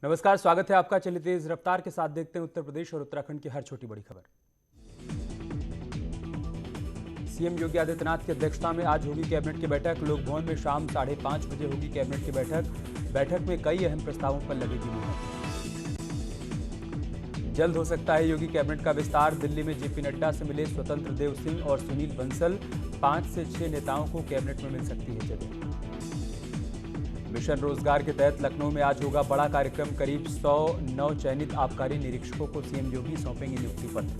नमस्कार, स्वागत है आपका। चलिए तेज रफ्तार के साथ देखते हैं उत्तर प्रदेश और उत्तराखंड की हर छोटी बड़ी खबर। सीएम योगी आदित्यनाथ की अध्यक्षता में आज होगी कैबिनेट की बैठक। लोक भवन में शाम 5:30 बजे होगी कैबिनेट की बैठक में कई अहम प्रस्तावों पर लगेगी मुहर। जल्द हो सकता है योगी कैबिनेट का विस्तार। दिल्ली में जेपी नड्डा से मिले स्वतंत्र देव सिंह और सुनील बंसल। 5 से 6 नेताओं को कैबिनेट में मिल सकती है जगह। मिशन रोजगार के तहत लखनऊ में आज होगा बड़ा कार्यक्रम। करीब 100 नव चयनित आबकारी निरीक्षकों को सीएम योगी सौंपेंगे नियुक्ति पत्र।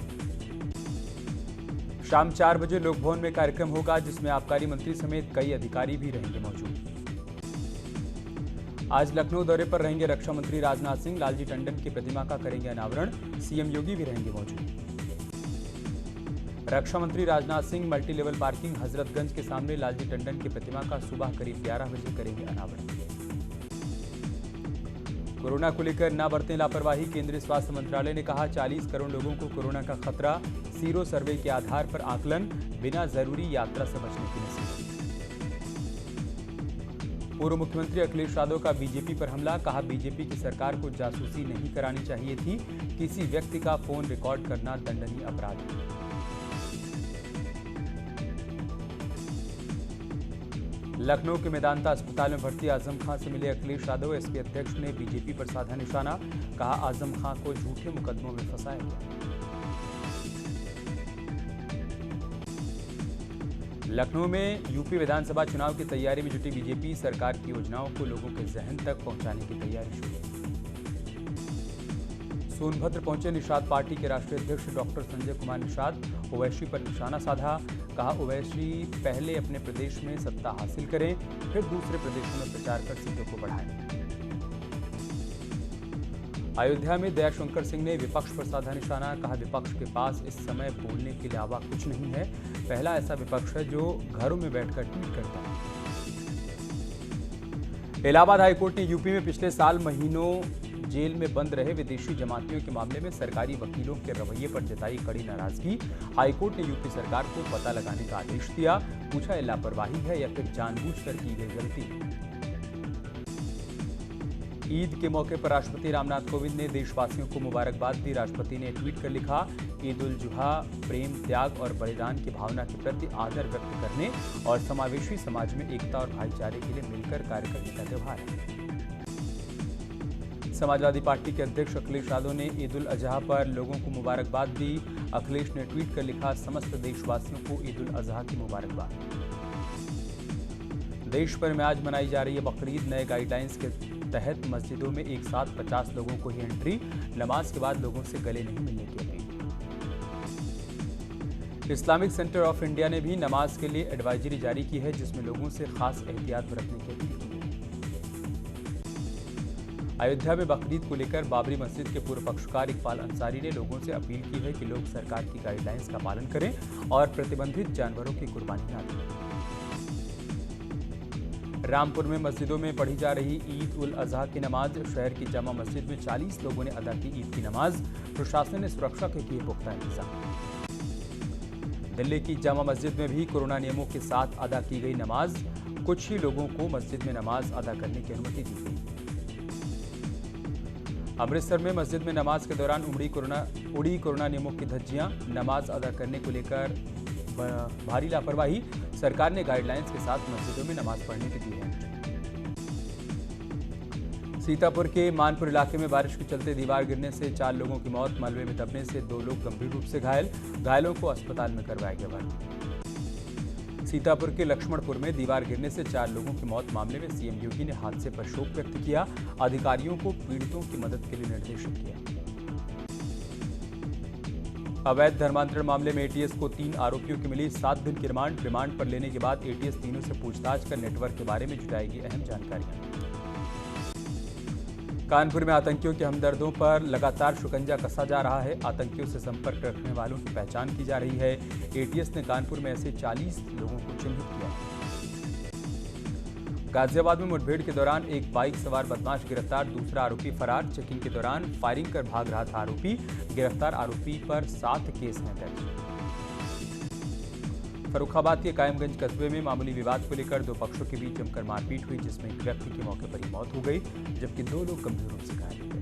शाम 4 बजे लोक भवन में कार्यक्रम होगा, जिसमें आबकारी मंत्री समेत कई अधिकारी भी रहेंगे मौजूद। आज लखनऊ दौरे पर रहेंगे रक्षा मंत्री राजनाथ सिंह। लालजी टंडन की प्रतिमा का करेंगे अनावरण। सीएम योगी भी रहेंगे मौजूद। रक्षा मंत्री Rajnath Singh multi level parking Hazratganj के सामने लालजी टंडन की प्रतिमा का सुबह करीब 11 बजे करेंगे अनावरण। कोरोना को लेकर न बरतें लापरवाही। केंद्रीय स्वास्थ्य मंत्रालय ने कहा 40 करोड़ लोगों को कोरोना का खतरा। सीरो सर्वे के आधार पर आकलन। बिना जरूरी यात्रा से बचने की नसीहत। पूर्व मुख्यमंत्री अखिलेश यादव का बीजेपी पर हमला। कहा बीजेपी की सरकार को जासूसी नहीं करानी चाहिए थी। किसी व्यक्ति का फोन रिकॉर्ड करना दंडनीय अपराध है। लखनऊ के मेदांता अस्पताल में भर्ती आजम खां से मिले अखिलेश यादव। एसपी अध्यक्ष ने बीजेपी पर साधा निशाना। कहा आजम खां को झूठे मुकदमों में फंसाया गया। लखनऊ में यूपी विधानसभा चुनाव की तैयारी में जुटी बीजेपी। सरकार की योजनाओं को लोगों के जहन तक पहुंचाने की तैयारी शुरू। सोनभद्र पहुंचे निषाद पार्टी के राष्ट्रीय अध्यक्ष डॉक्टर संजय कुमार निषाद। ओवैसी पर निशाना साधा। कहा ओवैसी पहले अपने प्रदेश में सत्ता हासिल करें, फिर दूसरे प्रदेशों में प्रचार कर सीटों को बढ़ाएं। अयोध्या में दयाशंकर सिंह ने विपक्ष पर साधा निशाना। कहा विपक्ष के पास इस समय बोलने के अलावा कुछ नहीं है। पहला ऐसा विपक्ष है जो घरों में बैठकर ट्वीट करता है। इलाहाबाद हाईकोर्ट ने यूपी में पिछले साल महीनों जेल में बंद रहे विदेशी जमातियों के मामले में सरकारी वकीलों के रवैये पर जताई कड़ी नाराजगी। हाईकोर्ट ने यूपी सरकार को पता लगाने का आदेश दिया। पूछा यह लापरवाही है या फिर जानबूझकर की गई गलती। ईद के मौके पर राष्ट्रपति रामनाथ कोविंद ने देशवासियों को मुबारकबाद दी। राष्ट्रपति ने ट्वीट कर लिखा, ईद उल जुहा प्रेम, त्याग और बलिदान की भावना के प्रति आदर व्यक्त करने और समावेशी समाज में एकता और भाईचारे के लिए मिलकर कार्य करने का त्योहार है। समाजवादी पार्टी के अध्यक्ष अखिलेश यादव ने ईद उल अजहा पर लोगों को मुबारकबाद दी। अखिलेश ने ट्वीट कर लिखा, समस्त देशवासियों को ईद उल अजहा की मुबारकबाद। देश भर में आज मनाई जा रही है बकरीद। नए गाइडलाइंस के तहत मस्जिदों में एक साथ 50 लोगों को ही एंट्री। नमाज के बाद लोगों से गले नहीं मिलने की appeal. Islamic centre of India ने भी नमाज के लिए एडवाइजरी जारी की है, जिसमें लोगों से खास एहतियात बरतने की अपील की है। अयोध्या में बकरीद को लेकर बाबरी मस्जिद के पूर्व पक्षकार इकबाल अंसारी ने लोगों से अपील की है कि लोग सरकार की गाइडलाइंस का पालन करें और प्रतिबंधित जानवरों की कुर्बानी न दें। रामपुर में मस्जिदों में पढ़ी जा रही ईद उल अजहा की नमाज। शहर की जामा मस्जिद में 40 लोगों ने अदा की ईद की नमाज। प्रशासन ने सुरक्षा के किए पुख्ता इंतजाम। दिल्ली की जामा मस्जिद में भी कोरोना नियमों के साथ अदा की गई नमाज। कुछ ही लोगों को मस्जिद में नमाज अदा करने की अनुमति दी गई। अमृतसर में मस्जिद में नमाज के दौरान उड़ी कोरोना नियमों की धज्जियां। नमाज अदा करने को लेकर भारी लापरवाही। सरकार ने गाइडलाइंस के साथ मस्जिदों में नमाज पढ़ने की दी है। सीतापुर के मानपुर इलाके में बारिश के चलते दीवार गिरने से 4 लोगों की मौत। मलबे में दबने से 2 लोग गंभीर रूप से घायल। घायलों को अस्पताल में करवाया गया भर्ती। सीतापुर के लक्ष्मणपुर में दीवार गिरने से 4 लोगों की मौत मामले में सीएम योगी ने हादसे पर शोक व्यक्त किया। अधिकारियों को पीड़ितों की मदद के लिए निर्देशित किया। अवैध धर्मांतरण मामले में एटीएस को 3 आरोपियों की मिली 7 दिन की रिमांड पर लेने के बाद एटीएस तीनों से पूछताछ कर नेटवर्क के बारे में जुटाएगी अहम जानकारियां। कानपुर में आतंकियों के हमदर्दों पर लगातार शिकंजा कसा जा रहा है। आतंकियों से संपर्क रखने वालों की पहचान की जा रही है। एटीएस ने कानपुर में ऐसे 40 लोगों को चिन्हित किया। गाजियाबाद में मुठभेड़ के दौरान एक बाइक सवार बदमाश गिरफ्तार। दूसरा आरोपी फरार। चेकिंग के दौरान फायरिंग कर भाग रहा था आरोपी। गिरफ्तार आरोपी पर 7 केस हैं दर्ज। फर्रुखाबाद के कायमगंज कस्बे में मामूली विवाद को लेकर 2 पक्षों के बीच जमकर मारपीट हुई, जिसमें एक व्यक्ति की मौके पर ही मौत हो गई, जबकि 2 लोग गंभीर रूप से घायल हुए।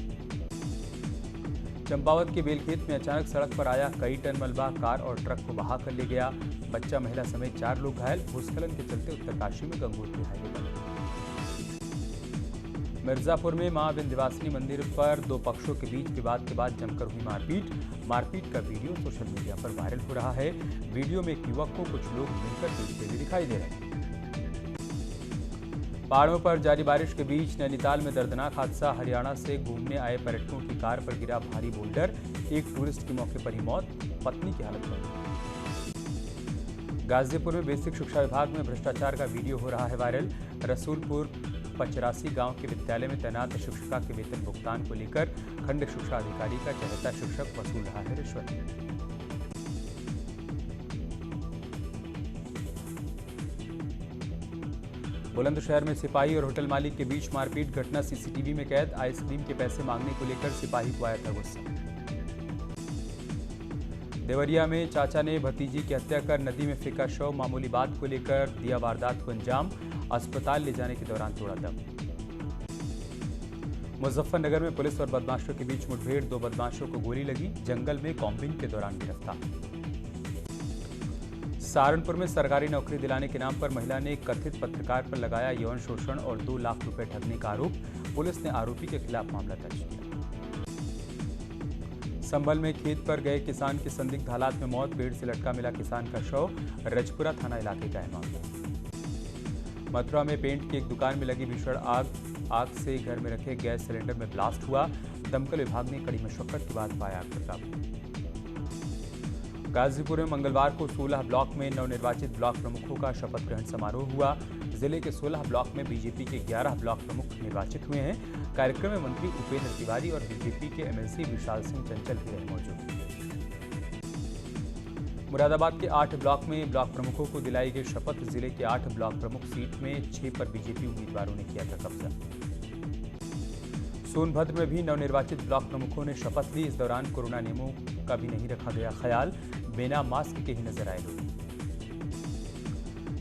चंपावत के बेलखेत में अचानक सड़क पर आया कई टन मलबा कार और ट्रक को बहा कर ले गया। बच्चा, महिला समेत 4 लोग घायल। भूस्खलन के चलते उत्तरकाशी में गंगोत्री हाईवे बंद। मिर्जापुर में मां विंध्यवासिनी मंदिर पर 2 पक्षों के बीच विवाद के बाद जमकर हुई मारपीट का वीडियो सोशल मीडिया पर वायरल हो रहा है। वीडियो में एक युवक को कुछ लोग मिलकर पीटते हुए दिखाई दे रहे हैं। पहाड़ों पर जारी बारिश के बीच नैनीताल में दर्दनाक हादसा। हरियाणा से घूमने आए पर्यटकों की कार पर गिरा भारी बोल्डर। एक टूरिस्ट की मौके पर ही मौत, पत्नी की हालत गंभीर। गाजीपुर में बेसिक शिक्षा विभाग में भ्रष्टाचार का वीडियो हो रहा है वायरल। रसूलपुर पचरासी गांव के विद्यालय में तैनात शिक्षिका के वेतन भुगतान को लेकर खंड शिक्षा अधिकारी का चहेता शिक्षक वसूल रहा है रिश्वत। बुलंदशहर में सिपाही और होटल मालिक के बीच मारपीट, घटना सीसीटीवी में कैद। आइसक्रीम के पैसे मांगने को लेकर सिपाही को आया था गुस्सा। देवरिया में चाचा ने भतीजी की हत्या कर नदी में फेंका शव। मामूली बात को लेकर दिया वारदात को अंजाम। अस्पताल ले जाने के दौरान तोड़ा दम। मुजफ्फरनगर में पुलिस और बदमाशों के बीच मुठभेड़, 2 बदमाशों को गोली लगी। जंगल में कॉम्बिंग के दौरान गिरफ्तार। सहारनपुर में सरकारी नौकरी दिलाने के नाम पर महिला ने कथित पत्रकार पर लगाया यौन शोषण और 2 लाख रुपए ठगने का आरोप। पुलिस ने आरोपी के खिलाफ मामला दर्ज किया। संभल में खेत पर गए किसान की संदिग्ध हालात में मौत, पेड़ से लटका मिला किसान का शव। रजपुरा थाना इलाके का है मामला। मथुरा में पेंट की एक दुकान में लगी भीषण आग से घर में रखे गैस सिलेंडर में ब्लास्ट हुआ। दमकल विभाग ने कड़ी मशक्कत के बाद पाया आग पर काबू। गाजीपुर में मंगलवार को 16 ब्लॉक में नवनिर्वाचित ब्लॉक प्रमुखों का शपथ ग्रहण समारोह हुआ। जिले के 16 ब्लॉक में बीजेपी के 11 ब्लॉक प्रमुख निर्वाचित हुए हैं। कार्यक्रम में मंत्री उपेंद्र तिवारी और बीजेपी के एमएलसी विशाल सिंह चंचल भी रहे मौजूद। मुरादाबाद के 8 ब्लॉक में ब्लॉक प्रमुखों को दिलाई गई शपथ। जिले के 8 ब्लॉक प्रमुख सीट में 6 पर बीजेपी उम्मीदवारों ने किया था कब्जा। सोनभद्र में भी नवनिर्वाचित ब्लॉक प्रमुखों ने शपथ ली। इस दौरान कोरोना नियमों का भी नहीं रखा गया ख्याल। बिना मास्क के ही नजर आए लोग।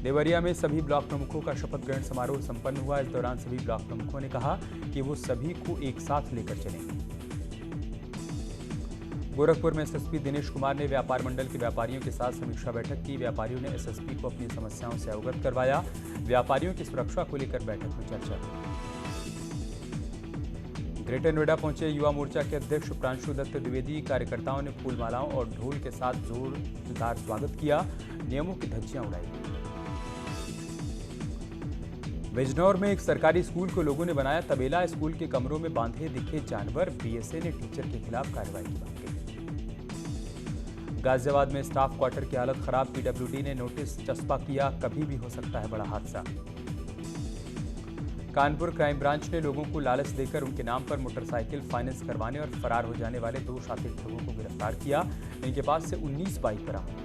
देवरिया में सभी ब्लॉक प्रमुखों का शपथ ग्रहण समारोह संपन्न हुआ। इस दौरान सभी ब्लॉक प्रमुखों ने कहा कि वो सभी को एक साथ लेकर चलेंगे। गोरखपुर में एसएसपी दिनेश कुमार ने व्यापार मंडल के व्यापारियों के साथ समीक्षा बैठक की। व्यापारियों ने एसएसपी को अपनी समस्याओं से अवगत करवाया। व्यापारियों की सुरक्षा को लेकर बैठक में चर्चा हुई। ग्रेटर नोएडा पहुंचे युवा मोर्चा के अध्यक्ष प्रांशु दत्त द्विवेदी। कार्यकर्ताओं ने फूल मालाओं और ढोल के साथ जोरदार स्वागत किया। नियमों की धज्जियां उड़ाई। बिजनौर में एक सरकारी स्कूल को लोगों ने बनाया तबेला। स्कूल के कमरों में बांधे दिखे जानवर। बीएसए ने टीचर के खिलाफ कार्रवाई की मांग की। गाजियाबाद में स्टाफ क्वार्टर की हालत खराब। पीडब्ल्यूडी ने नोटिस चस्पा किया, कभी भी हो सकता है बड़ा हादसा। कानपुर क्राइम ब्रांच ने लोगों को लालच देकर उनके नाम पर मोटरसाइकिल फाइनेंस करवाने और फरार हो जाने वाले 2 शातिर ठगों को गिरफ्तार किया। इनके पास से 19 बाइक बरामद।